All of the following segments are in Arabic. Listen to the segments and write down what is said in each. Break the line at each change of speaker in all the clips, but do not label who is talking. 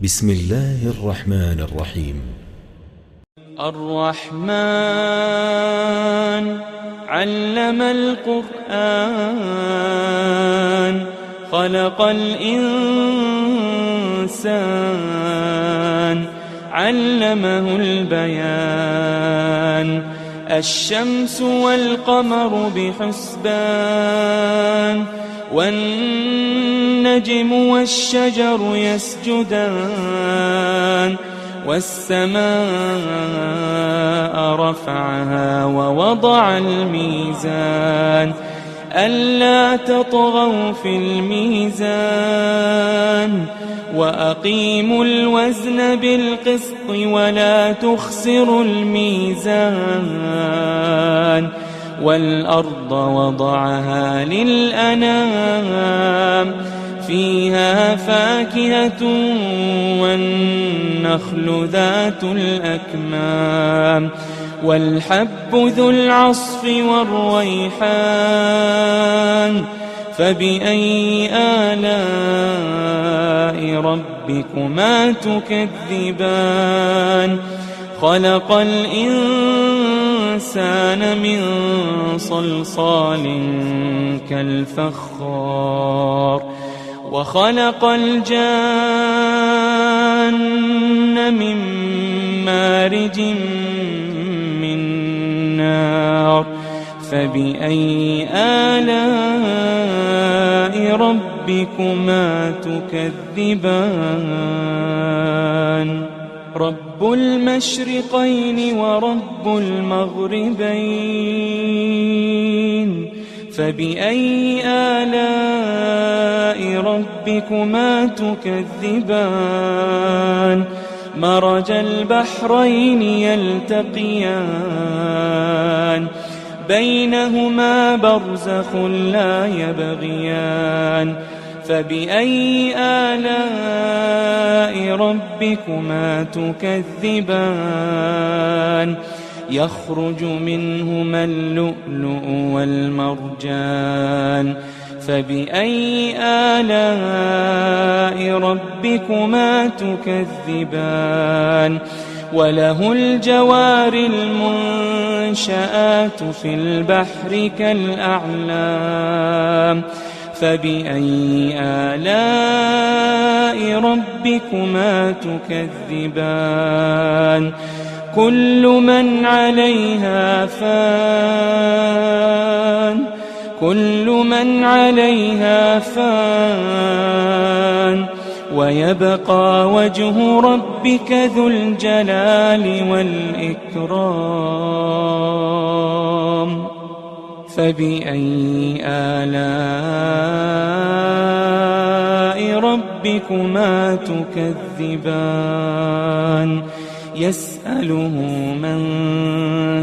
بسم الله الرحمن الرحيم.
الرحمن علم القرآن خلق الإنسان علمه البيان الشمس والقمر بحسبان والنجم والشجر يسجدان والسماء رفعها ووضع الميزان ألا تطغوا في الميزان وأقيموا الوزن بالقسط ولا تخسروا الميزان والأرض وضعها للأنام فيها فاكهة والنخل ذات الأكمام والحب ذو العصف والريحان فبأي آلاء ربكما تكذبان خلق الإنسان من صلصال كالفخار وخلق الجان من مارج من نار فبأي آلاء ربكما تكذبان رب المشرقين ورب المغربين فبأي آلاء ربكما تكذبان مرج البحرين يلتقيان بينهما برزخ لا يبغيان فبأي آلاء ربكما تكذبان يخرج منهما اللؤلؤ والمرجان فبأي آلاء ربكما تكذبان وله الجوار المنشآت في البحر كالأعلام فبأي آلاء ربكما تكذبان كل من عليها فان ويبقى وجه ربك ذو الجلال والإكرام فبأي آلاء ربكما تكذبان يسأله من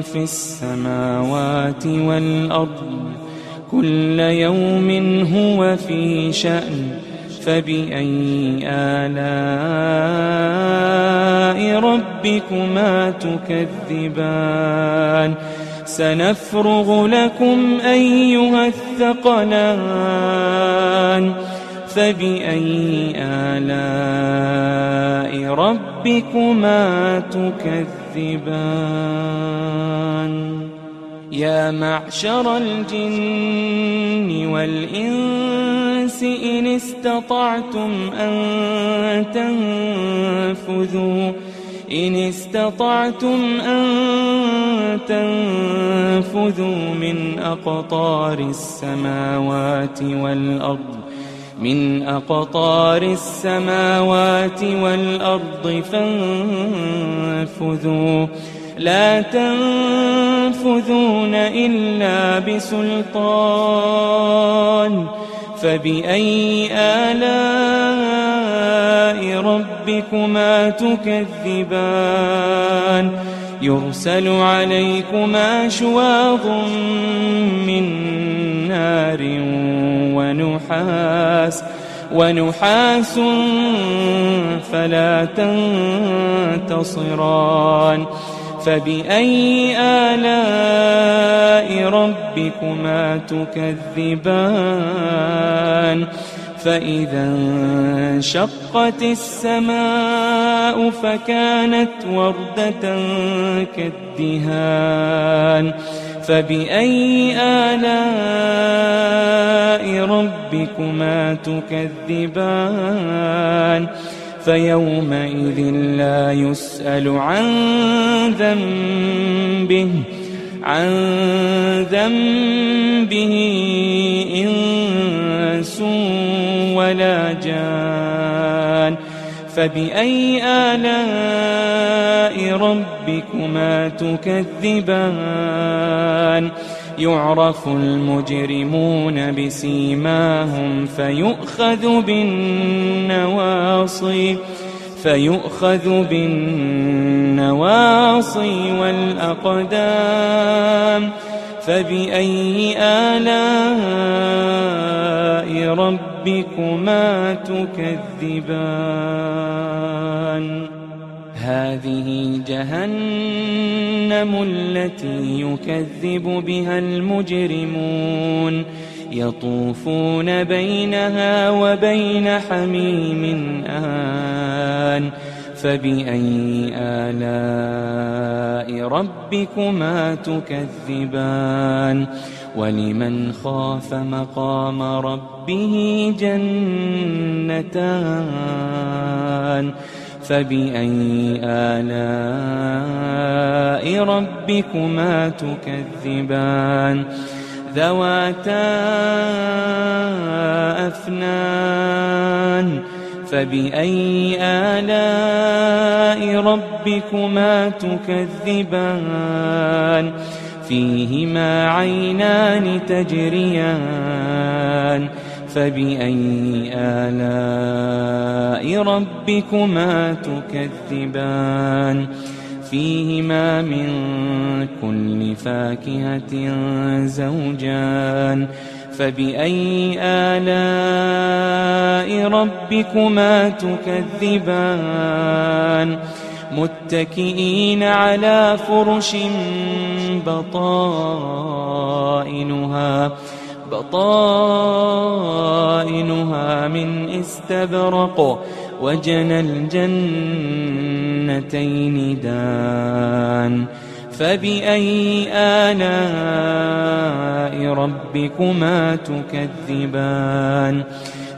في السماوات والأرض كل يوم هو في شأن فبأي آلاء ربكما تكذبان سنفرغ لكم أيها الثقلان فبأي آلاء ربكما تكذبان يا معشر الجن والإنس إن استطعتم أن تنفذوا من أقطار السماوات والأرض فانفذوا لا تنفذون إلا بسلطان فبأي آلاء ربكما تكذبان يرسل عليكما شواظ من نار ونحاس فلا تنتصران فبأي آلاء ربكما تكذبان فإذا انشقت السماء فكانت وردة كالدهان فبأي آلاء ربكما تكذبان فيومئذ لا يسأل عن ذنبه إنس ولا جان فبأي آلاء ربكما تكذبان يعرف المجرمون بسيماهم فيؤخذ بالنواصي والأقدام فبأي آلاء ربكما تكذبان هذه جهنم التي يكذب بها المجرمون يطوفون بينها وبين حميم آن فبأي آلاء ربكما تكذبان ولمن خاف مقام ربه جنتان فبأي آلاء ربكما تكذبان ذواتا أفنان فبأي آلاء ربكما تكذبان فيهما عينان تجريان فبأي آلاء ربكما تكذبان فيهما من كل فاكهة زوجان فبأي آلاء ربكما تكذبان متكئين على فرش بطائنها من استبرق وجنى الجنتين دان فبأي آلاء ربكما تكذبان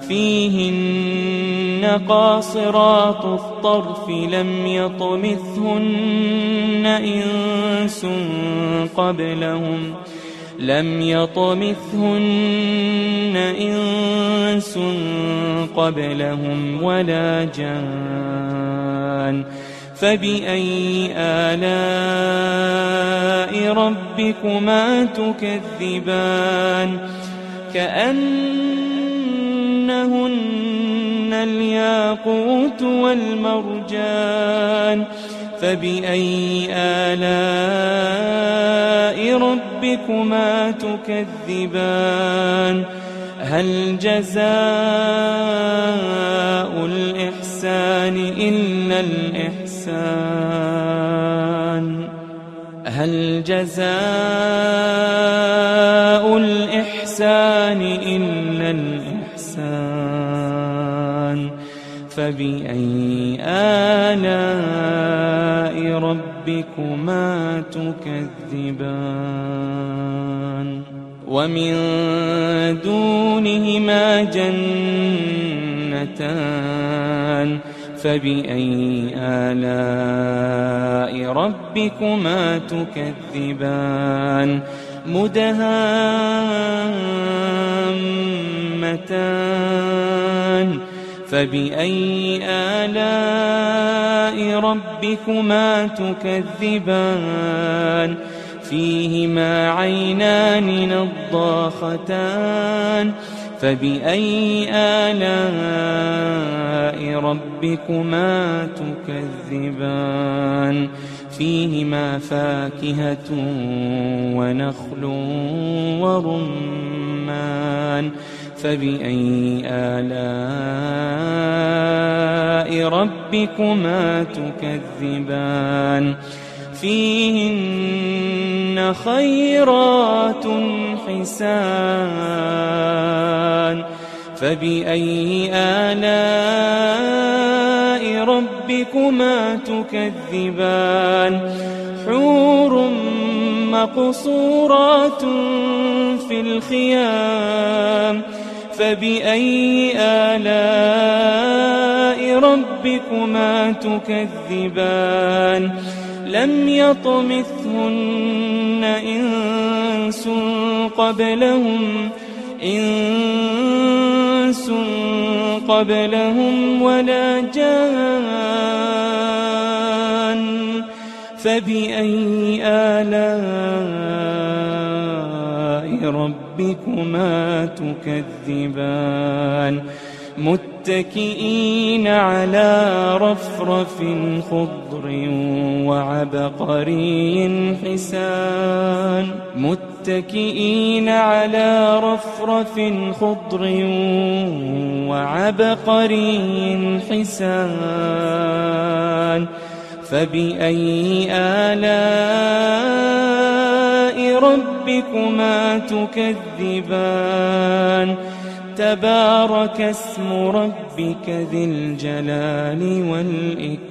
فيهن قاصرات الطرف لم يطمثهن إنس قبلهم ولا جان فبأي آلاء ربكما تكذبان كأنهن الياقوت والمرجان فبأي آلاء ربكما تكذبان هل جزاء الإحسان إلا الإحسان هل جزاء الإحسان إلا الإحسان فبأي آلاء ربكما تكذبان ومن دونهما جنتان فبأي آلاء ربكما تكذبان مدهامتان فبأي آلاء ربكما تكذبان فيهما عينان نضاختان فبأي آلاء ربكما تكذبان فيهما فاكهة ونخل ورمان فبأي آلاء ربكما تكذبان فيهن خيرات حسان فبأي آلاء ربكما تكذبان حور مقصورات في الخيام فبأي آلاء ربكما تكذبان لم يطمثهن إنس قبلهم ولا جان فبأي آلاء ربكما تكذبان متكئين على رفرف خضر وعبقري حسان متكئين على رفرف خضر وعبقري حسان فبأي آلاء ربكما تكذبان تبارك اسم ربك ذي الجلال والإكرام